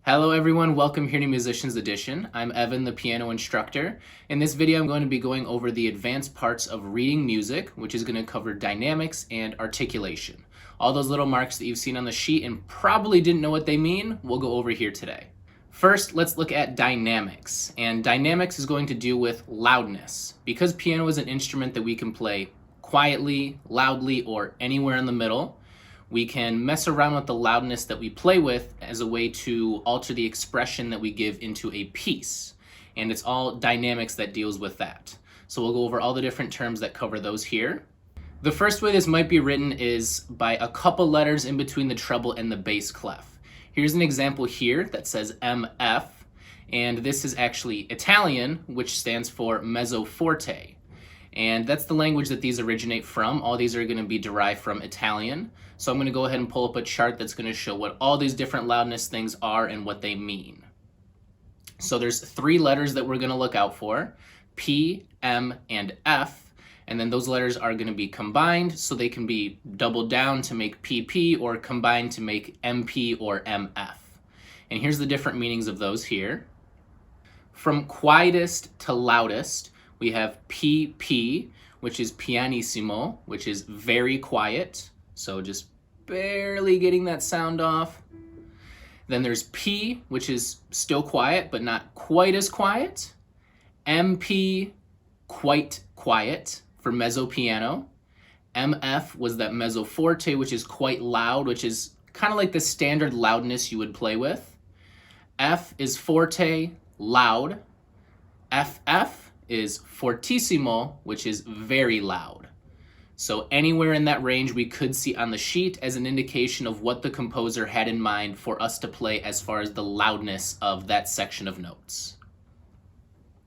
Hello everyone, welcome here to Musicians Edition. I'm Evan, the piano instructor. In this video, I'm going to be going over the advanced parts of reading music, which is going to cover dynamics and articulation. All those little marks that you've seen on the sheet and probably didn't know what they mean, we'll go over here today. First, let's look at dynamics. And dynamics is going to deal with loudness. Because piano is an instrument that we can play quietly, loudly, or anywhere in the middle, we can mess around with the loudness that we play with as a way to alter the expression that we give into a piece. And it's all dynamics that deals with that. So we'll go over all the different terms that cover those here. The first way this might be written is by a couple letters in between the treble and the bass clef. Here's an example here that says MF, and this is actually Italian, which stands for mezzo forte. And that's the language that these originate from. All these are going to be derived from Italian. So I'm going to go ahead and pull up a chart that's going to show what all these different loudness things are and what they mean. So there's three letters that we're going to look out for, P, M, and F. And then those letters are going to be combined, so they can be doubled down to make PP or combined to make MP or MF. And here's the different meanings of those here. From quietest to loudest, we have PP, which is pianissimo, which is very quiet. So just barely getting that sound off. Then there's P, which is still quiet, but not quite as quiet. MP, quite quiet for mezzo piano. MF was that mezzo forte, which is quite loud, which is kind of like the standard loudness you would play with. F is forte, loud. FF is fortissimo, which is very loud. So anywhere in that range we could see on the sheet as an indication of what the composer had in mind for us to play as far as the loudness of that section of notes.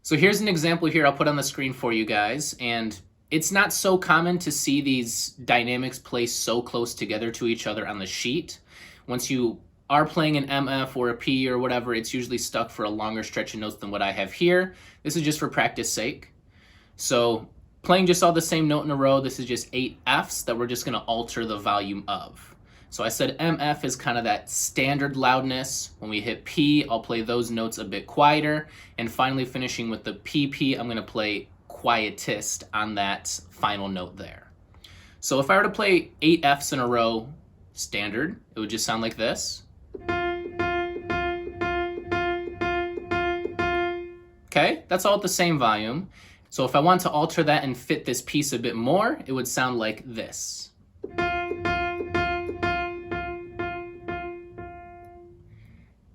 So here's an example here I'll put on the screen for you guys, and it's not so common to see these dynamics placed so close together to each other on the sheet. Once you are playing an MF or a P or whatever, it's usually stuck for a longer stretch of notes than what I have here. This is just for practice sake. So playing just all the same note in a row, this is just 8 Fs that we're just going to alter the volume of. So I said MF is kind of that standard loudness. When we hit P, I'll play those notes a bit quieter. And finally finishing with the PP, I'm going to play quietist on that final note there. So if I were to play 8 Fs in a row, standard, it would just sound like this. Okay, that's all at the same volume. So if I want to alter that and fit this piece a bit more, it would sound like this.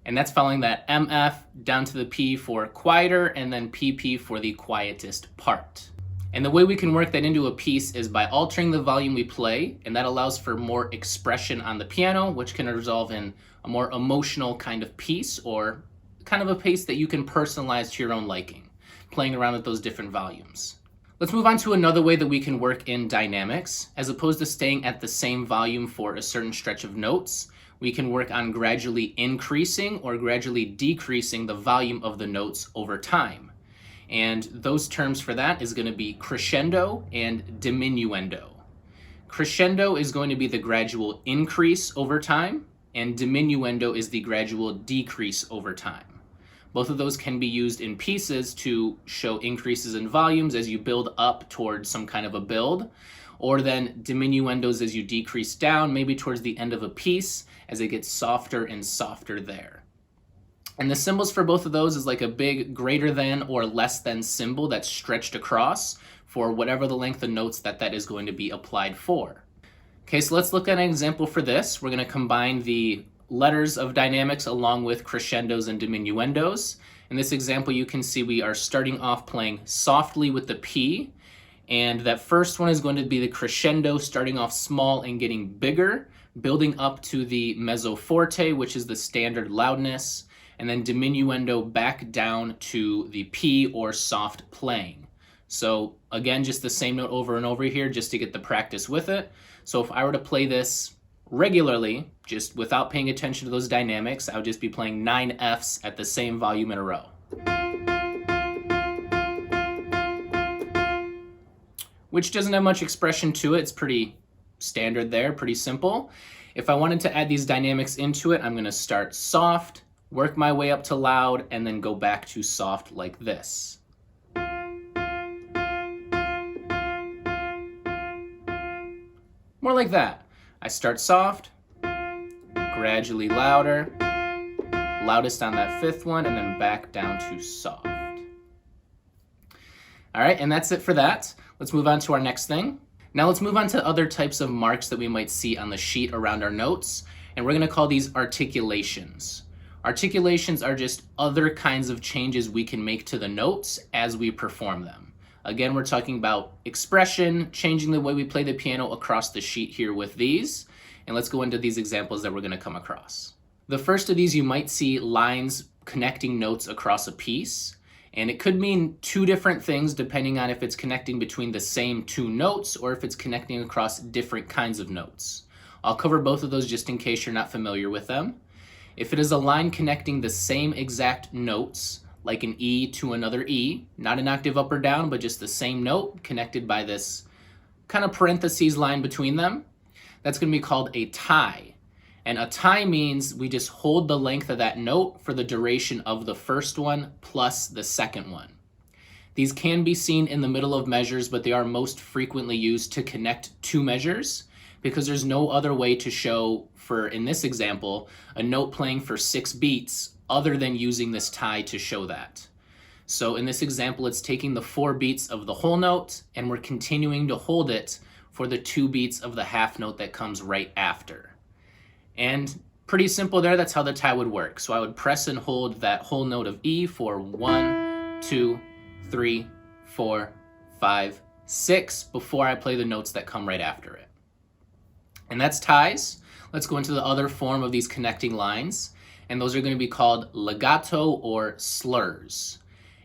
And that's following that MF down to the P for quieter and then PP for the quietest part. And the way we can work that into a piece is by altering the volume we play, and that allows for more expression on the piano, which can resolve in a more emotional kind of piece or kind of a piece that you can personalize to your own liking, playing around with those different volumes. Let's move on to another way that we can work in dynamics. As opposed to staying at the same volume for a certain stretch of notes, we can work on gradually increasing or gradually decreasing the volume of the notes over time. And those terms for that is going to be crescendo and diminuendo. Crescendo is going to be the gradual increase over time, and diminuendo is the gradual decrease over time. Both of those can be used in pieces to show increases in volumes as you build up towards some kind of a build, or then diminuendos as you decrease down, maybe towards the end of a piece as it gets softer and softer there. And the symbols for both of those is like a big greater than or less than symbol that's stretched across for whatever the length of notes that is going to be applied for. Okay, so let's look at an example for this. We're going to combine the letters of dynamics along with crescendos and diminuendos. In this example, you can see we are starting off playing softly with the P, and that first one is going to be the crescendo, starting off small and getting bigger, building up to the mezzo forte, which is the standard loudness, and then diminuendo back down to the P or soft playing. So again, just the same note over and over here just to get the practice with it. So if I were to play this regularly, just without paying attention to those dynamics, I would just be playing 9 Fs at the same volume in a row. Which doesn't have much expression to it. It's pretty standard there, pretty simple. If I wanted to add these dynamics into it, I'm going to start soft, work my way up to loud, and then go back to soft like this. More like that. I start soft, gradually louder, loudest on that fifth one, and then back down to soft. All right, and that's it for that. Let's move on to our next thing. Now let's move on to other types of marks that we might see on the sheet around our notes, and we're gonna call these articulations. Articulations are just other kinds of changes we can make to the notes as we perform them. Again, we're talking about expression, changing the way we play the piano across the sheet here with these, and let's go into these examples that we're gonna come across. The first of these, you might see lines connecting notes across a piece, and it could mean two different things depending on if it's connecting between the same two notes or if it's connecting across different kinds of notes. I'll cover both of those just in case you're not familiar with them. If it is a line connecting the same exact notes, like an E to another E, not an octave up or down, but just the same note connected by this kind of parentheses line between them, that's going to be called a tie. And a tie means we just hold the length of that note for the duration of the first one plus the second one. These can be seen in the middle of measures, but they are most frequently used to connect two measures because there's no other way to show, for in this example, a note playing for 6 beats other than using this tie to show that. So in this example, it's taking the 4 beats of the whole note and we're continuing to hold it for the 2 beats of the half note that comes right after. And pretty simple there, that's how the tie would work. So I would press and hold that whole note of E for 1, 2, 3, 4, 5, 6 before I play the notes that come right after it. And that's ties. Let's go into the other form of these connecting lines, and those are going to be called legato or slurs.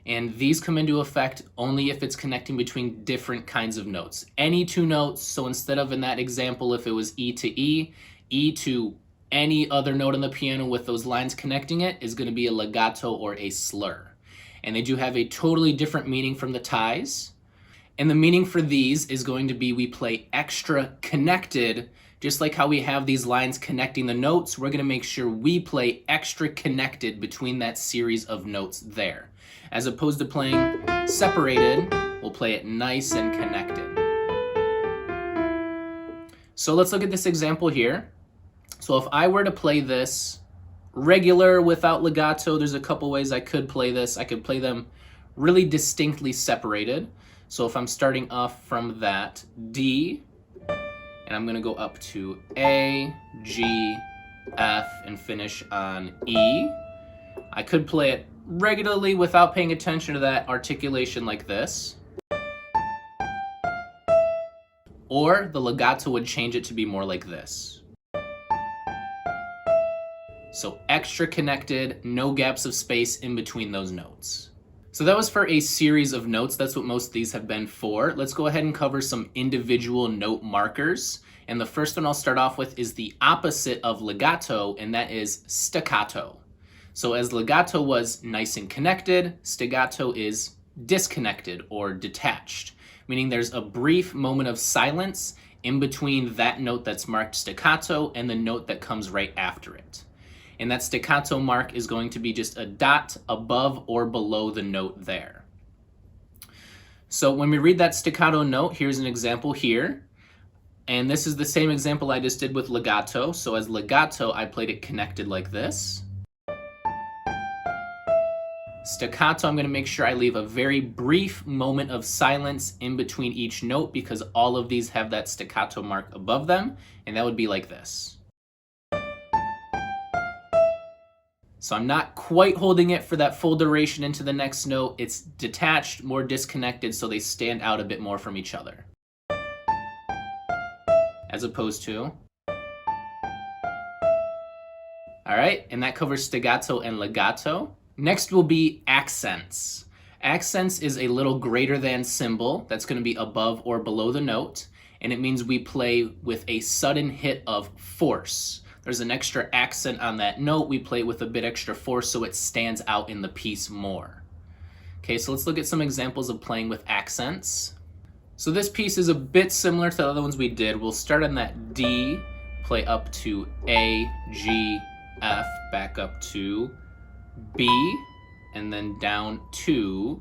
And these come into effect only if it's connecting between different kinds of notes. Any two notes, so instead of in that example, if it was E to E, E to any other note on the piano with those lines connecting it is going to be a legato or a slur. And they do have a totally different meaning from the ties. And the meaning for these is going to be we play extra connected, just like how we have these lines connecting the notes, we're going to make sure we play extra connected between that series of notes there. As opposed to playing separated, we'll play it nice and connected. So let's look at this example here. So if I were to play this regular without legato, there's a couple ways I could play this. I could play them really distinctly separated. So if I'm starting off from that D, and I'm gonna go up to A, G, F, and finish on E, I could play it regularly without paying attention to that articulation like this. Or the legato would change it to be more like this. So extra connected, no gaps of space in between those notes. So that was for a series of notes. That's what most of these have been for. Let's go ahead and cover some individual note markers. And the first one I'll start off with is the opposite of legato, and that is staccato. So as legato was nice and connected, staccato is disconnected or detached, meaning there's a brief moment of silence in between that note that's marked staccato and the note that comes right after it. And that staccato mark is going to be just a dot above or below the note there. So when we read that staccato note, here's an example here. And this is the same example I just did with legato. So as legato, I played it connected like this. Staccato, I'm going to make sure I leave a very brief moment of silence in between each note because all of these have that staccato mark above them, and that would be like this. So I'm not quite holding it for that full duration into the next note. It's detached, more disconnected, so they stand out a bit more from each other. As opposed to... All right, and that covers staccato and legato. Next will be accents. Accents is a little greater than symbol that's going to be above or below the note, and it means we play with a sudden hit of force. There's an extra accent on that note. We play it with a bit extra force so it stands out in the piece more. Okay, so let's look at some examples of playing with accents. So this piece is a bit similar to the other ones we did. We'll start on that D, play up to A, G, F, back up to B, and then down to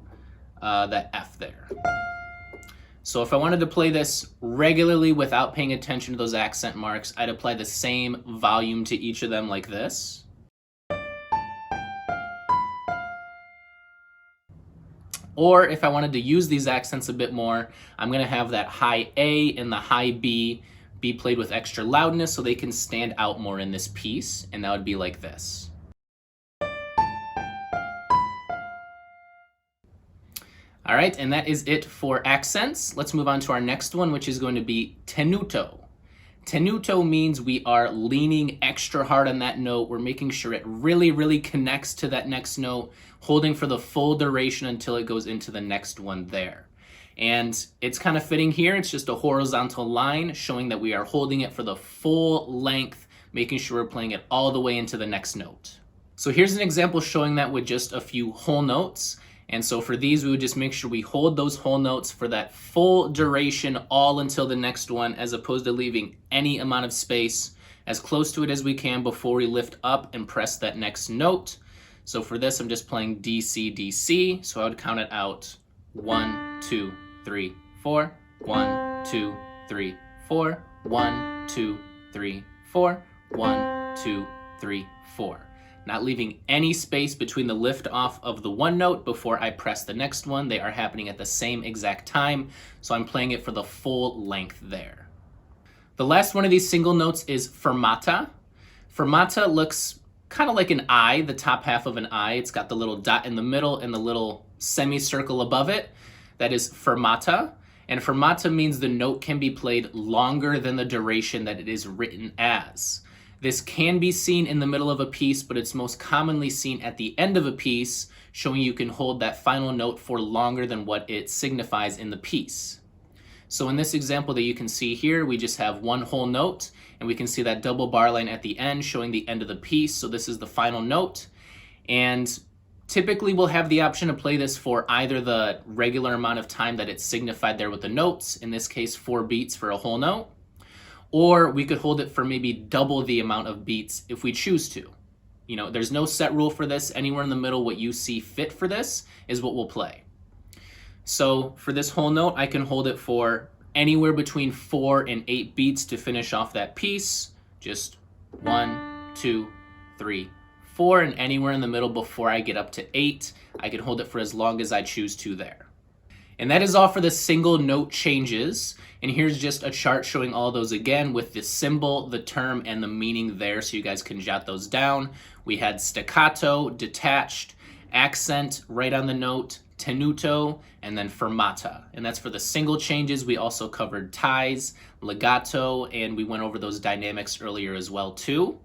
that F there. So if I wanted to play this regularly without paying attention to those accent marks, I'd apply the same volume to each of them like this. Or if I wanted to use these accents a bit more, I'm going to have that high A and the high B be played with extra loudness so they can stand out more in this piece, and that would be like this. All right, and that is it for accents. Let's move on to our next one, which is going to be tenuto. Tenuto means we are leaning extra hard on that note. We're making sure it really, really connects to that next note, holding for the full duration until it goes into the next one there. And it's kind of fitting here. It's just a horizontal line showing that we are holding it for the full length, making sure we're playing it all the way into the next note. So here's an example showing that with just a few whole notes. And so for these, we would just make sure we hold those whole notes for that full duration all until the next one, as opposed to leaving any amount of space, as close to it as we can before we lift up and press that next note. So for this, I'm just playing D, C, D, C. So I would count it out 1, 2, 3, 4, 1, 2, 3, 4, 1, 2, 3, 4, 1, 2, 3, 4. Not leaving any space between the lift off of the one note before I press the next one. They are happening at the same exact time, so I'm playing it for the full length there. The last one of these single notes is fermata. Fermata looks kind of like an I, the top half of an I. It's got the little dot in the middle and the little semicircle above it. That is fermata. And fermata means the note can be played longer than the duration that it is written as. This can be seen in the middle of a piece, but it's most commonly seen at the end of a piece, showing you can hold that final note for longer than what it signifies in the piece. So in this example that you can see here, we just have one whole note, and we can see that double bar line at the end showing the end of the piece. So this is the final note. And typically we'll have the option to play this for either the regular amount of time that it's signified there with the notes, in this case 4 beats for a whole note. Or we could hold it for maybe double the amount of beats if we choose to. You know, there's no set rule for this. Anywhere in the middle, what you see fit for this is what we'll play. So for this whole note, I can hold it for anywhere between 4 and 8 beats to finish off that piece. Just 1, 2, 3, 4, and anywhere in the middle before I get up to 8, I can hold it for as long as I choose to there. And that is all for the single note changes. And here's just a chart showing all those again with the symbol, the term, and the meaning there so you guys can jot those down. We had staccato, detached, accent right on the note, tenuto, and then fermata. And that's for the single changes. We also covered ties, legato, and we went over those dynamics earlier as well too.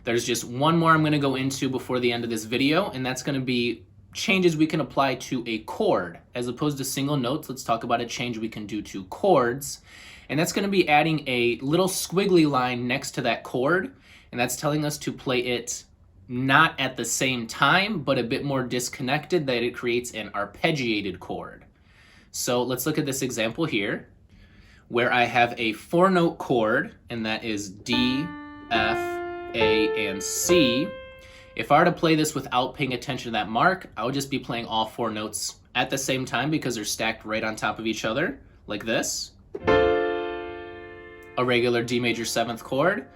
There's just one more I'm going to go into before the end of this video, and that's going to be changes we can apply to a chord. As opposed to single notes, let's talk about a change we can do to chords. And that's going to be adding a little squiggly line next to that chord. And that's telling us to play it not at the same time, but a bit more disconnected, that it creates an arpeggiated chord. So let's look at this example here, where I have a 4-note chord, and that is D, F, A, and C. If I were to play this without paying attention to that mark, I would just be playing all 4 notes at the same time because they're stacked right on top of each other, like this. A regular D major 7th chord.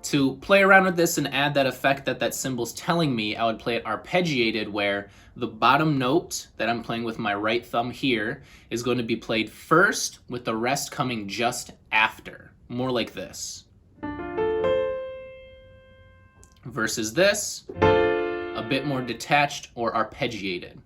To play around with this and add that effect that that symbol's telling me, I would play it arpeggiated, where the bottom note that I'm playing with my right thumb here is going to be played first, with the rest coming just after, more like this. Versus this, a bit more detached or arpeggiated.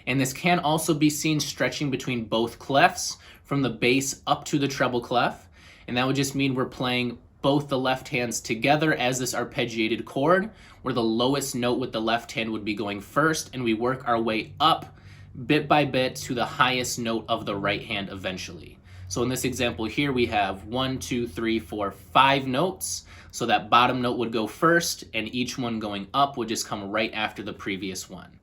And this can also be seen stretching between both clefs, from the bass up to the treble clef. And that would just mean we're playing both the left hands together as this arpeggiated chord, where the lowest note with the left hand would be going first, and we work our way up bit by bit to the highest note of the right hand eventually. So in this example here, we have 1, 2, 3, 4, 5 notes. So that bottom note would go first, and each one going up would just come right after the previous one.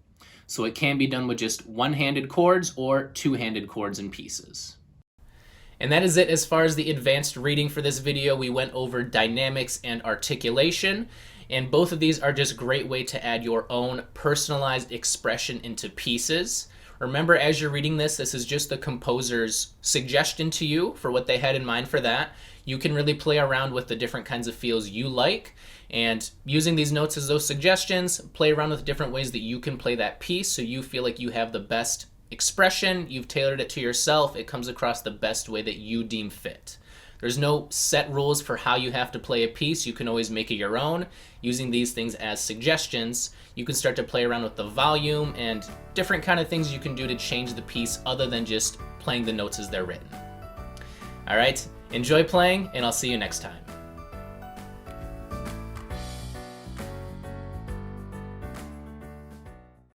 So it can be done with just one-handed chords or two-handed chords and pieces. And that is it as far as the advanced reading for this video. We went over dynamics and articulation. And both of these are just a great way to add your own personalized expression into pieces. Remember, as you're reading this, this is just the composer's suggestion to you for what they had in mind for that. You can really play around with the different kinds of feels you like, and using these notes as those suggestions, play around with different ways that you can play that piece so you feel like you have the best expression, you've tailored it to yourself, it comes across the best way that you deem fit. There's no set rules for how you have to play a piece. You can always make it your own. Using these things as suggestions, you can start to play around with the volume and different kind of things you can do to change the piece other than just playing the notes as they're written. All right, enjoy playing, and I'll see you next time.